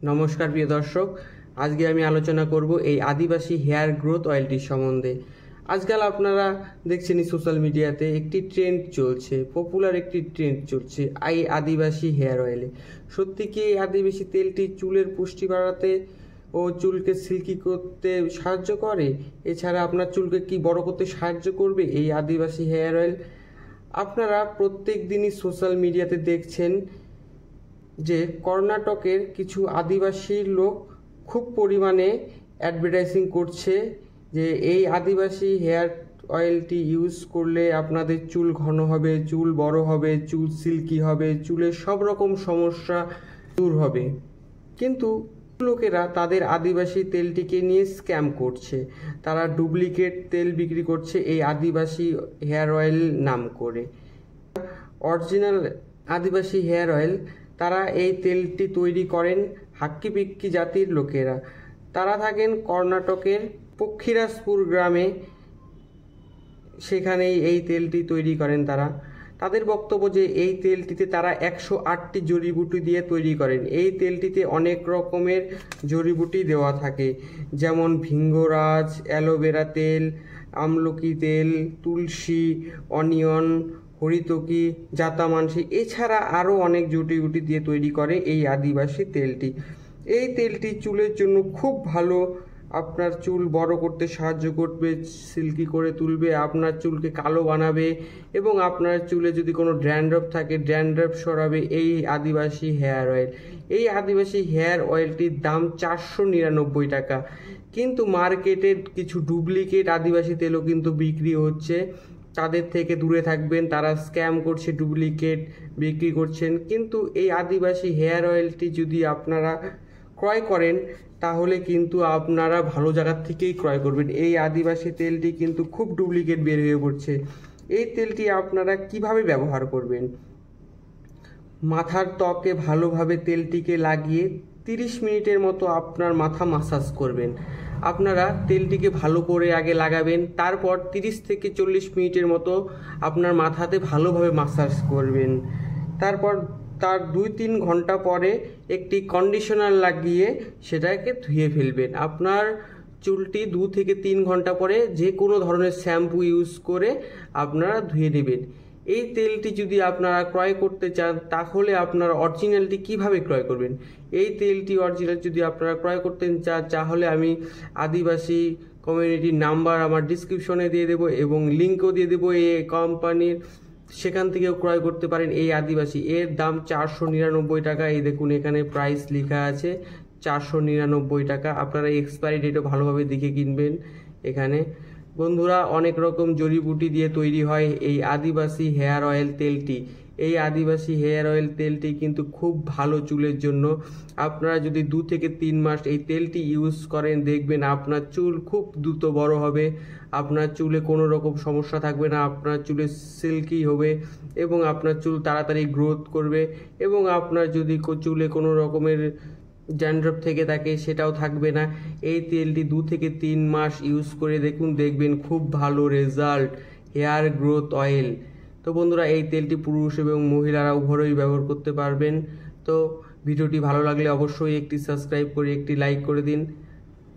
নমস্কার প্রিয় দর্শক, আজকে আমি আলোচনা করব এই আদিবাসী হেয়ার গ্রোথ অয়েলটির সম্বন্ধে। আজকাল আপনারা দেখছেনই সোশ্যাল মিডিয়াতে একটি ট্রেন্ড চলছে, পপুলার একটি ট্রেন্ড চলছে এই আদিবাসী হেয়ার অয়েলে। সত্যি কি এই আদিবাসী তেলটি চুলের পুষ্টি বাড়াতে ও চুলকে সিল্কি করতে সাহায্য করে? এছাড়া আপনার চুলকে কি বড় করতে সাহায্য করবে এই আদিবাসী হেয়ার অয়েল? আপনারা প্রত্যেক দিনই সোশ্যাল মিডিয়াতে দেখছেন যে কর্ণাটকের কিছু আদিবাসী লোক খুব পরিমাণে অ্যাডভার্টাইজিং করছে যে এই আদিবাসী হেয়ার অয়েলটি ইউজ করলে আপনাদের চুল ঘন হবে, চুল বড় হবে, চুল সিল্কি হবে, চুলের সব রকম সমস্যা দূর হবে। কিন্তু লোকেরা তাদের আদিবাসী তেলটিকে নিয়ে স্ক্যাম করছে। তারা ডুপ্লিকেট তেল বিক্রি করছে এই আদিবাসী হেয়ার অয়েল নাম করে। অরিজিনাল আদিবাসী হেয়ার অয়েল, তারা এই তেলটি তৈরি করেন হাক্কি পিক্কি জাতির লোকেরা। তারা থাকেন কর্ণাটকের পক্ষীরাজপুর গ্রামে, সেখানেই এই তেলটি তৈরি করেন তারা। তাদের বক্তব্য যে এই তেলটিতে তারা 108টি জড়িবুটি দিয়ে তৈরি করেন। এই তেলটিতে অনেক রকমের জড়িবুটি দেওয়া থাকে, যেমন ভিঙ্গরাজ, অ্যালোভেরা তেল, আমলকি তেল, তুলসী, অনিয়ন, হরিতকি, জাতামানসি, এছাড়া আরও অনেক জড়িবুটি দিয়ে তৈরি করে এই আদিবাসী তেলটি। এই তেলটি চুলের জন্য খুব ভালো। আপনার চুল বড় করতে সাহায্য করবে, সিল্কি করে তুলবে, আপনার চুলকে কালো বানাবে এবং আপনার চুলে যদি কোনো ড্যান্ড্রফ থাকে ড্যান্ড্রফ সরাবে এই আদিবাসী হেয়ার অয়েল। এই আদিবাসী হেয়ার অয়েলটির দাম 499 টাকা। কিন্তু মার্কেটে কিছু ডুপ্লিকেট আদিবাসী তেলও কিন্তু বিক্রি হচ্ছে। তাদের থেকে দূরে থাকবেন, তারা স্ক্যাম করছে, ডুপ্লিকেট বিক্রি করছেন। কিন্তু এই আদিবাসী হেয়ার অয়েলটি যদি আপনারা ক্রয় করেন তাহলে কিন্তু আপনারা ভালো জায়গার থেকেই ক্রয় করবেন। এই আদিবাসী তেলটি কিন্তু খুব ডুপ্লিকেট বের হয়ে পড়ছে। এই তেলটি আপনারা কিভাবে ব্যবহার করবেন? মাথার ত্বকে ভালোভাবে তেলটিকে লাগিয়ে 30 মিনিটের মতো আপনার মাথা মাসাজ করবেন। আপনারা তেলটিকে ভালো করে আগে লাগাবেন, তারপর 30 থেকে 40 মিনিটের মতো আপনার মাথাতে ভালোভাবে মাসাজ করবেন। তারপর তার 2-3 ঘন্টা পরে একটি কন্ডিশনার লাগিয়ে সেটাকে ধুয়ে ফেলবেন। আপনার চুলটি 2 থেকে 3 ঘন্টা পরে যে কোনো ধরনের শ্যাম্পু ইউজ করে আপনারা ধুয়ে নেবেন। এই তেলটি যদি আপনারা ক্রয় করতে চান তাহলে আপনারা অরিজিনালটি কিভাবে ক্রয় করবেন? এই তেলটি অরিজিনাল যদি আপনারা ক্রয় করতে চান তাহলে আমি আদিবাসী কমিউনিটির নাম্বার আমার ডিসক্রিপশনে দিয়ে দেবো এবং লিঙ্কও দিয়ে দেবো এই কোম্পানির, সেখান থেকেও ক্রয় করতে পারেন। এই আদিবাসী এর দাম 499 টাকা। এই দেখুন এখানে প্রাইস লেখা আছে 499 টাকা। আপনারা এক্সপায়ারি ডেটও ভালোভাবে দেখে কিনবেন। এখানে বন্ধুরা অনেক রকম জড়িবুটি দিয়ে তৈরি হয় এই আদিবাসী হেয়ার অয়েল তেলটি। এই আদিবাসী হেয়ার অয়েল তেলটি কিন্তু খুব ভালো চুলের জন্য। আপনারা যদি 2 থেকে 3 মাস এই তেলটি ইউজ করেন দেখবেন আপনার চুল খুব দ্রুত বড় হবে, আপনার চুলে কোনো রকম সমস্যা থাকবে না, আপনার চুলে সিল্কি হবে এবং আপনার চুল তাড়াতাড়ি গ্রোথ করবে এবং আপনার যদি চুলে কোনো রকমের ড্যান্ড্রফ থেকে থাকে সেটাও থাকবে না। এই তেলটি 2 থেকে 3 মাস ইউজ করে দেখুন, দেখবেন খুব ভালো রেজাল্ট। Hair growth oil. তো বন্ধুরা এই তেলটি পুরুষ এবং মহিলারা উভয়ই ব্যবহার করতে পারবেন। তো ভিডিওটি ভালো লাগলে অবশ্যই একটি সাবস্ক্রাইব করে একটি লাইক করে দিন।